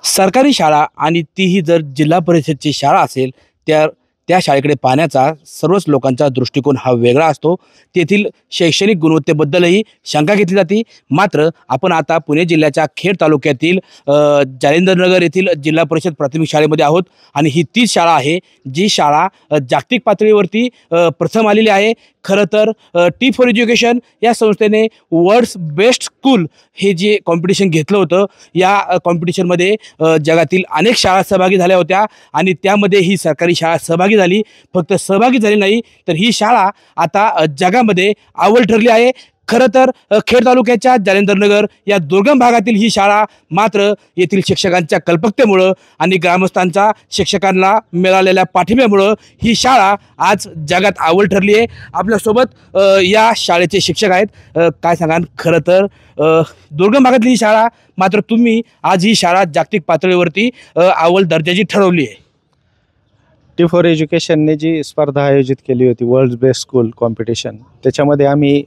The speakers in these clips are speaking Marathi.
सरकारी शाळा आणि तीही जर जिल्हा परिषदची शाळा असेल त्या त्या शाळेकडे पाहण्याचा सर्वच लोकांचा दृष्टिकोन हा वेगळा असतो. तेथील शैक्षणिक गुणवत्तेबद्दलही शंका घेतली जाते. मात्र आपण आता पुणे जिल्ह्याच्या खेड तालुक्यातील जालिंदरनगर येथील जिल्हा परिषद प्राथमिक शाळेमध्ये आहोत आणि ही तीच शाळा आहे जी शाळा जागतिक पातळीवरती प्रथम आलेली आहे. खरं तर टी फॉर एज्युकेशन या संस्थेने वर्ल्ड्स बेस्ट स्कूल हे जे कॉम्पिटिशन घेतलं होतं, या कॉम्पिटिशनमध्ये जगातील अनेक शाळा सहभागी झाल्या होत्या आणि त्यामध्ये ही सरकारी शाळा सहभागी झाली. फक्त सहभागी झाली नाही तर ही शाळा आता जगामध्ये अव्वल ठरली आहे. खरं तर खेड तालुक्याच्या जालिंदरनगर या दुर्गम भागातील ही शाळा मात्र येथील शिक्षकांच्या कल्पकतेमुळं आणि ग्रामस्थांच्या शिक्षकांना मिळालेल्या पाठिंब्यामुळं ही शाळा आज जगात अव्वल ठरली आहे. आपल्यासोबत या शाळेचे शिक्षक आहेत. काय सांगाल? खरं तर दुर्गम भागातली ही शाळा मात्र तुम्ही आज ही शाळा जागतिक पातळीवरती अव्वल दर्जाची ठरवली आहे. टी फॉर एज्युकेशनने जी स्पर्धा आयोजित केली होती वर्ल्ड बेस्ट स्कूल कॉम्पिटिशन, त्याच्यामध्ये आम्ही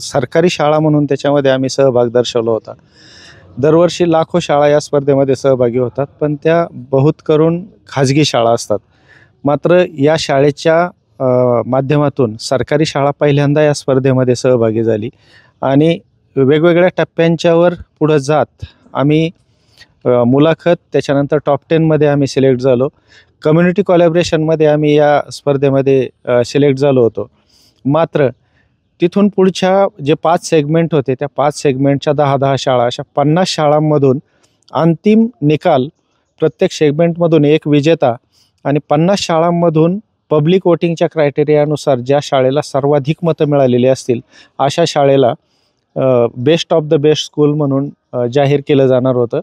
सरकारी शाळा म्हणून त्याच्यामध्ये आम्ही सहभाग दर्शवला होता. दरवर्षी लाखो शाळा या स्पर्धेमध्ये सहभागी होतात, पण त्या बहुत करून खाजगी शाळा असतात. मात्र या शाळेच्या माध्यमातून सरकारी शाळा पहिल्यांदा या स्पर्धेमध्ये सहभागी झाली आणि वेगवेगळ्या टप्प्यांच्यावर पुढं जात आम्ही मुलाखत, त्याच्यानंतर टॉप 10मध्ये आम्ही सिलेक्ट झालो. कम्युनिटी कोलॅबरेशनमध्ये आम्ही या स्पर्धेमध्ये सिलेक्ट झालो होतो. मात्र तिथून पुढच्या जे 5 सेगमेंट होते, त्या 5 सेगमेंटच्या 10-10 शाळा, अशा 50 शाळांमधून अंतिम निकाल, प्रत्येक सेगमेंटमधून एक विजेता आणि 50 शाळांमधून पब्लिक वोटिंगच्या क्रायटेरियानुसार ज्या शाळेला सर्वाधिक मतं मिळालेली असतील अशा शाळेला best of the best school म्हणून जाहीर केलं जाणार होतं.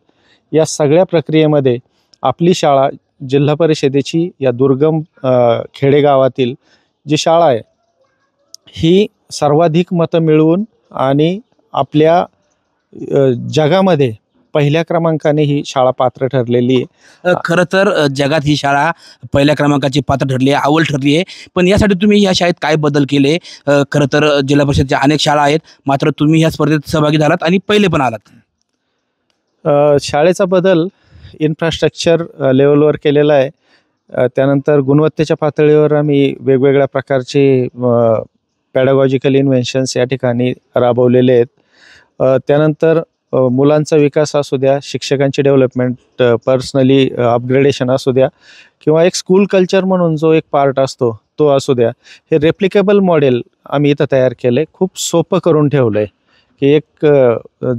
या सगळ्या प्रक्रियेमध्ये आपली शाळा जिल्हा परिषदेची या दुर्गम खेडेगावातील जी शाळा आहे ही सर्वाधिक मतं मिळवून आणि आपल्या जगामध्ये पहिल्या क्रमांकाने ही शाळा पात्र ठरलेली आहे. खरं तर जगात ही शाळा पहिल्या क्रमांकाची पात्र ठरली आहे, अव्वल ठरली आहे. पण यासाठी तुम्ही या शाळेत काय बदल केले? खरं तर जिल्हा परिषदच्या अनेक शाळा आहेत, मात्र तुम्ही ह्या स्पर्धेत सहभागी झालात आणि पहिले पण आलात. शाळेचा बदल इन्फ्रास्ट्रक्चर लेवलवर केलेला आहे. त्यानंतर गुणवत्तेच्या पातळीवर आम्ही वेगवेगळ्या प्रकारचे पॅडागॉजिकल इन्व्हेन्शन्स या ठिकाणी राबवलेले आहेत. त्यानंतर मुलांचा विकास असू द्या, शिक्षकांची डेव्हलपमेंट, पर्सनली अपग्रेडेशन असू द्या, किंवा एक स्कूल कल्चर म्हणून जो एक पार्ट असतो तो असू द्या, हे रेप्लिकेबल मॉडेल आम्ही इथं तयार केलं आहे. खूप सोपं करून ठेवलं आहे की एक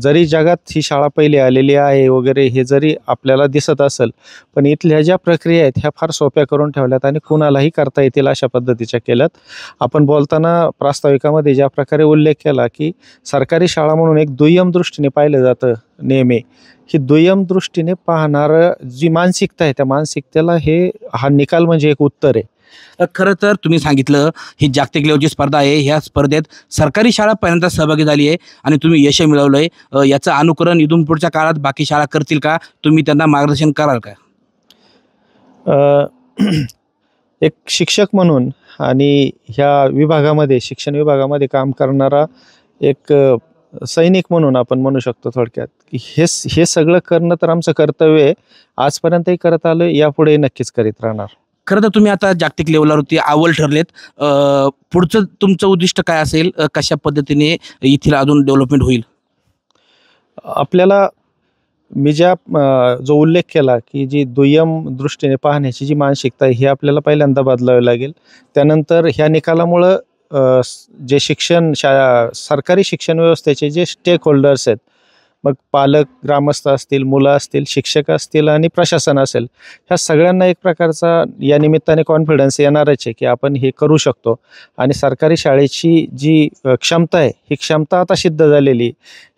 जरी जगात ही शाळा पहिली आलेली आहे वगैरे हे जरी आपल्याला दिसत असेल, पण इथल्या ज्या प्रक्रिया आहेत ह्या फार सोप्या करून ठेवल्यात आणि कुणालाही करता येतील अशा पद्धतीच्या केल्यात. आपण बोलताना प्रास्ताविकामध्ये ज्या प्रकारे उल्लेख केला की सरकारी शाळा म्हणून एक दुय्यम दृष्टीने पाहिलं जातं नेहमी, ही दुय्यम दृष्टीने पाहणारं जी मानसिकता आहे त्या मानसिकतेला हा निकाल म्हणजे एक उत्तर आहे. खरं तर तुम्ही सांगितलं ही जागतिक लेवलची स्पर्धा आहे. ह्या स्पर्धेत सरकारी शाळा पहिल्यांदा सहभागी झाली आहे आणि तुम्ही यश मिळवलं आहे. याचं अनुकरण इथून पुढच्या काळात बाकी शाळा करतील का? तुम्ही त्यांना मार्गदर्शन कराल का? एक शिक्षक म्हणून आणि ह्या विभागामध्ये, शिक्षण विभागामध्ये काम करणारा एक सैनिक म्हणून आपण म्हणू शकतो थोडक्यात की हे सगळं करणं तर आमचं कर्तव्य आहे. आजपर्यंतही करत आलो, यापुढे नक्कीच करीत राहणार. खरं तर तुम्ही आता जागतिक लेवलवरती अव्वल ठरलेत. पुढचं तुमचं उद्दिष्ट काय असेल? कशा पद्धतीने इथला अजून डेव्हलपमेंट होईल? आपल्याला मी जो उल्लेख केला की जी दुय्यम दृष्टीने पाहण्याची जी मानसिकता आहे ही आपल्याला पहिल्यांदा बदलावी लागेल. त्यानंतर ह्या निकालामुळं जे सरकारी शिक्षण व्यवस्थेचे जे स्टेक होल्डर्स आहेत, मग पालक, ग्रामस्थ असतील, मुलं असतील, शिक्षक असतील आणि प्रशासन असेल, ह्या सगळ्यांना एक प्रकारचा या निमित्ताने कॉन्फिडन्स येणारच आहे की आपण हे करू शकतो. आणि सरकारी शाळेची जी क्षमता आहे ही क्षमता आता सिद्ध झालेली.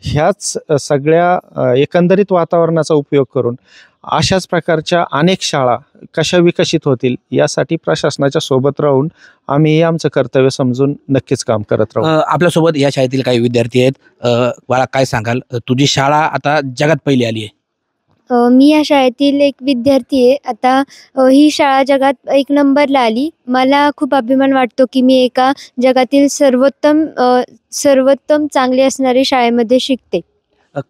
ह्याच सगळ्या एकंदरीत वातावरणाचा उपयोग करून अशाच प्रकारच्या अनेक शाळा कशा विकसित होतील यासाठी प्रशासनाच्या सोबत राहून आम्ही आमचं कर्तव्य समजून नक्कीच काम करत राहू. आपल्यासोबत या शाळेतील काही विद्यार्थी आहेत. बाळा, काय सांगाल? तुझी शाळा आता जगात पहिली आली आहे. मी या शाळेतील एक विद्यार्थी आहे. आता ही शाळा जगात 1 नंबरला आली. मला खूप अभिमान वाटतो की मी एका जगातील सर्वोत्तम चांगली असणारी शाळेमध्ये शिकते.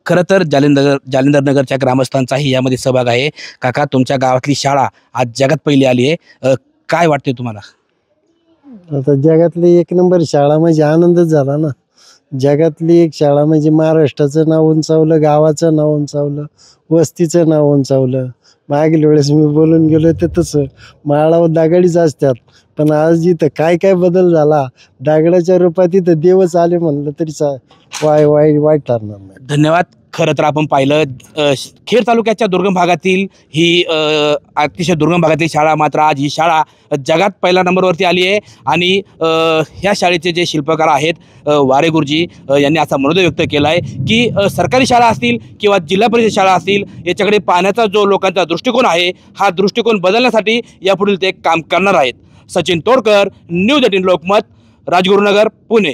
खरं तर जालिंदर नगरच्या ग्रामस्थांचाही यामध्ये सहभाग आहे. काका, तुमच्या गावातली शाळा आज जगात पहिली आली आहे. काय वाटते तुम्हाला? आता जगातली एक नंबर शाळा म्हणजे आनंदच झाला ना. जगातली एक शाळा म्हणजे महाराष्ट्राचं नाव उंचावलं, गावाचं नाव उंचावलं, वस्तीचं नाव उंचावलं. मागील वेळेस मी बोलून गेलो ते तसं माळावर दगडीच असतात, पण आज इथं काय काय बदल झाला. दगडाच्या रूपात इथं देवच आले म्हणलं तरी वाईट ठरणार नाही. धन्यवाद. खरं तर आपण पाहिलं खेड तालुक्याच्या दुर्गम भागातील ही अतिशय दुर्गम भागातील शाळा, मात्र आज ही शाळा जगात पहिल्या नंबरवरती आली आहे. आणि ह्या शाळेचे जे शिल्पकार आहेत वारे गुरुजी यांनी असा मनोदय व्यक्त केला आहे की सरकारी शाळा असतील किंवा जिल्हा परिषद शाळा असतील, याच्याकडे पाहण्याचा जो लोकांचा दृष्टिकोन आहे, हा दृष्टिकोन बदलण्यासाठी यापुढील ते काम करणार आहेत. सचिन तोडकर, न्यूज 18 लोकमत, राजगुरुनगर, पुणे.